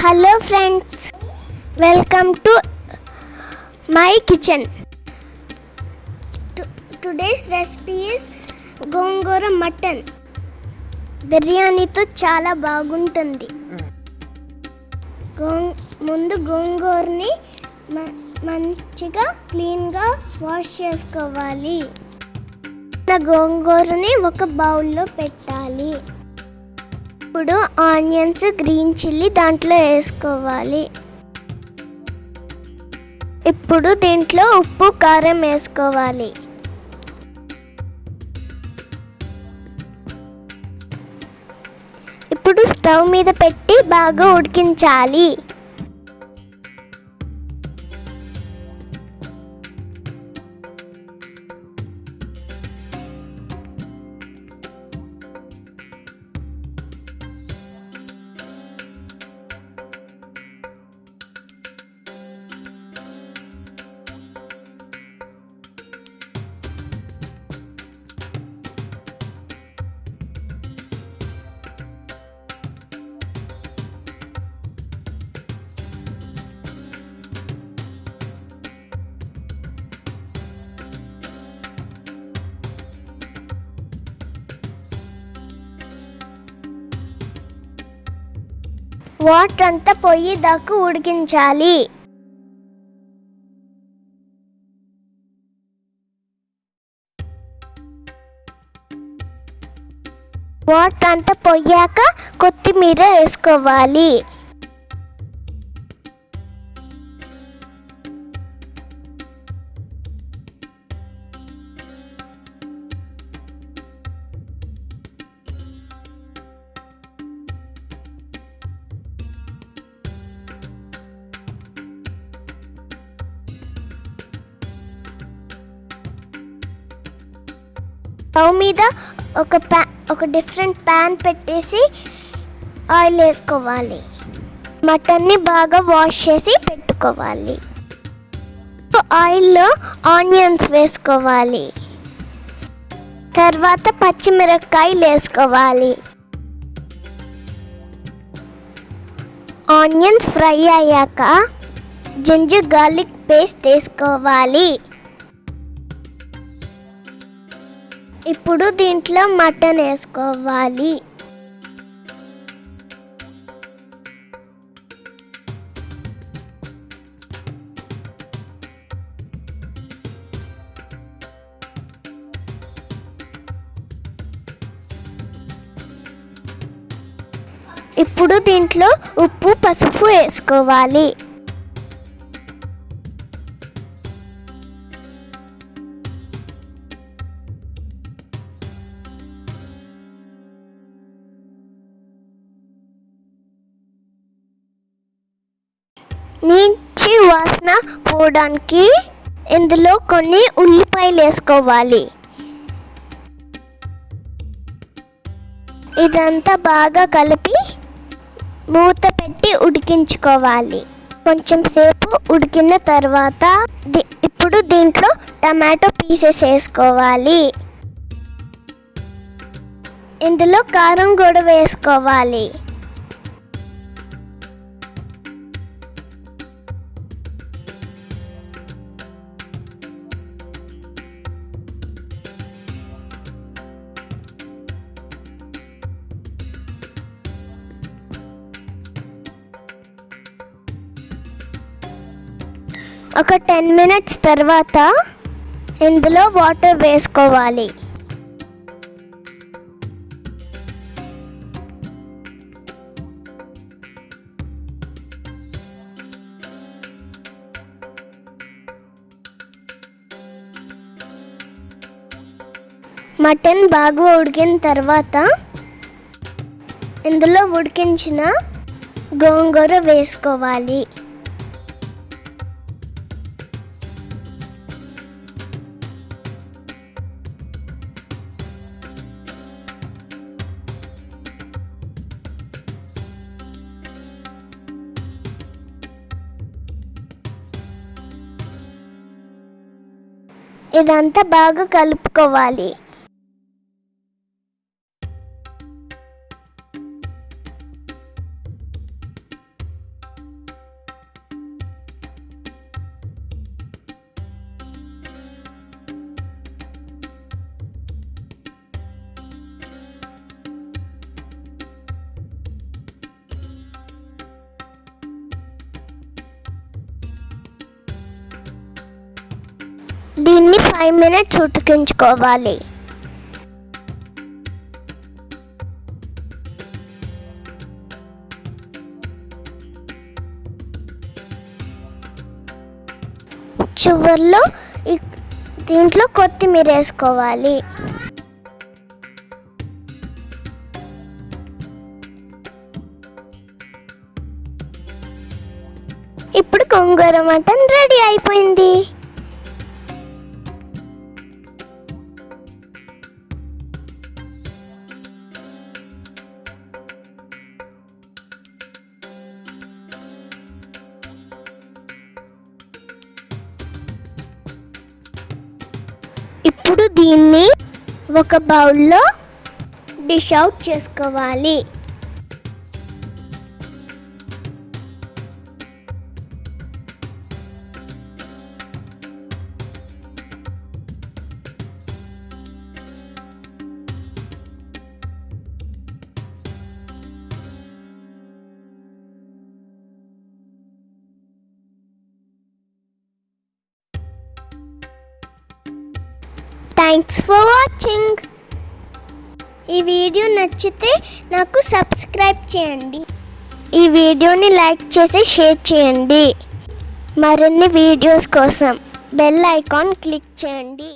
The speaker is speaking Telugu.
Hello friends, welcome to my kitchen. Today's recipe is Gongura Mutton. బిర్యానీతో చాలా బాగుంటుంది. ముందు గోంగూరని మంచిగా క్లీన్గా వాష్ చేసుకోవాలి. గోంగూరని ఒక బౌల్లో పెట్టాలి. ఇప్పుడు ఆనియన్స్, గ్రీన్ చిల్లీ దాంట్లో వేసుకోవాలి. ఇప్పుడు దీంట్లో ఉప్పు, కారం వేసుకోవాలి. ఇప్పుడు స్టవ్ మీద పెట్టి బాగా ఉడికించాలి. వాటర్ అంతా పొయ్యి దాకా ఉడికించాలి. వాటర్ అంతా పొయ్యాక కొత్తిమీర వేసుకోవాలి. స్టవ్ మీద ఒక డిఫరెంట్ ప్యాన్ పెట్టేసి ఆయిల్ వేసుకోవాలి. మటన్ని బాగా వాష్ చేసి పెట్టుకోవాలి. ఆయిల్లో ఆనియన్స్ వేసుకోవాలి. తర్వాత పచ్చిమిరపకాయలు వేసుకోవాలి. ఆనియన్స్ ఫ్రై అయ్యాక జింజర్ గార్లిక్ పేస్ట్ వేసుకోవాలి. ఇప్పుడు దీంట్లో మటన్ వేసుకోవాలి. ఇప్పుడు దీంట్లో ఉప్పు, పసుపు వేసుకోవాలి. నీచి వాసన పోవడానికి ఇందులో కొన్ని ఉల్లిపాయలు వేసుకోవాలి. ఇదంతా బాగా కలిపి మూత పెట్టి ఉడికించుకోవాలి. కొంచెం సేపు ఉడికిన తర్వాత ఇప్పుడు దీంట్లో టమాటో పీసెస్ వేసుకోవాలి. ఇందులో కారం కూడా వేసుకోవాలి. ఒక 10 minutes తర్వాత ఇందులో వాటర్ వేసుకోవాలి. మటన్ బాగా ఉడికిన తర్వాత ఇందులో ఉడికించిన గోంగూర వేసుకోవాలి. ఇదంతా బాగా కలుపుకోవాలి. 5 minutes ఉడికించుకోవాలి. చివర్లో దీంట్లో కొత్తిమీర వేసుకోవాలి. ఇప్పుడు గోంగూర మటన్ రెడీ అయిపోయింది. ఇప్పుడు దీన్ని ఒక బౌల్లో డిష్ అవుట్ చేసుకోవాలి. Thanks for watching. ఈ వీడియో నచ్చితే నాకు సబ్స్క్రైబ్ చేయండి. ఈ వీడియోని లైక్ చేసి షేర్ చేయండి. మరిన్ని వీడియోస్ కోసం బెల్ ఐకాన్ క్లిక్ చేయండి.